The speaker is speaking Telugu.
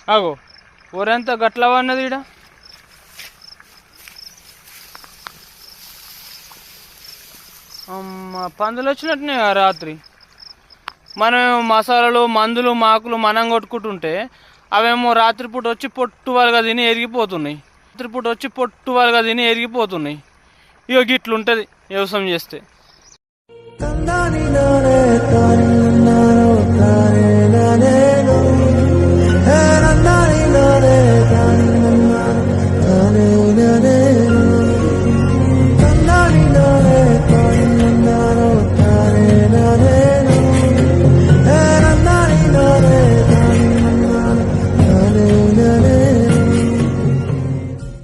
అగో ఊరంతా గట్లవా అన్నది ఈడ. అమ్మ పందులు వచ్చినట్టునే రాత్రి. మనం మసాలాలు మందులు మాకులు మనం కొట్టుకుంటుంటే అవేమో రాత్రిపూట వచ్చి పొట్టువాలుగా తిని ఎరిగిపోతున్నాయి. రాత్రిపూట వచ్చి పొట్టువాలుగా తిని ఎరిగిపోతున్నాయి. ఇక గిట్లుంటుంది వ్యవసాయం చేస్తే.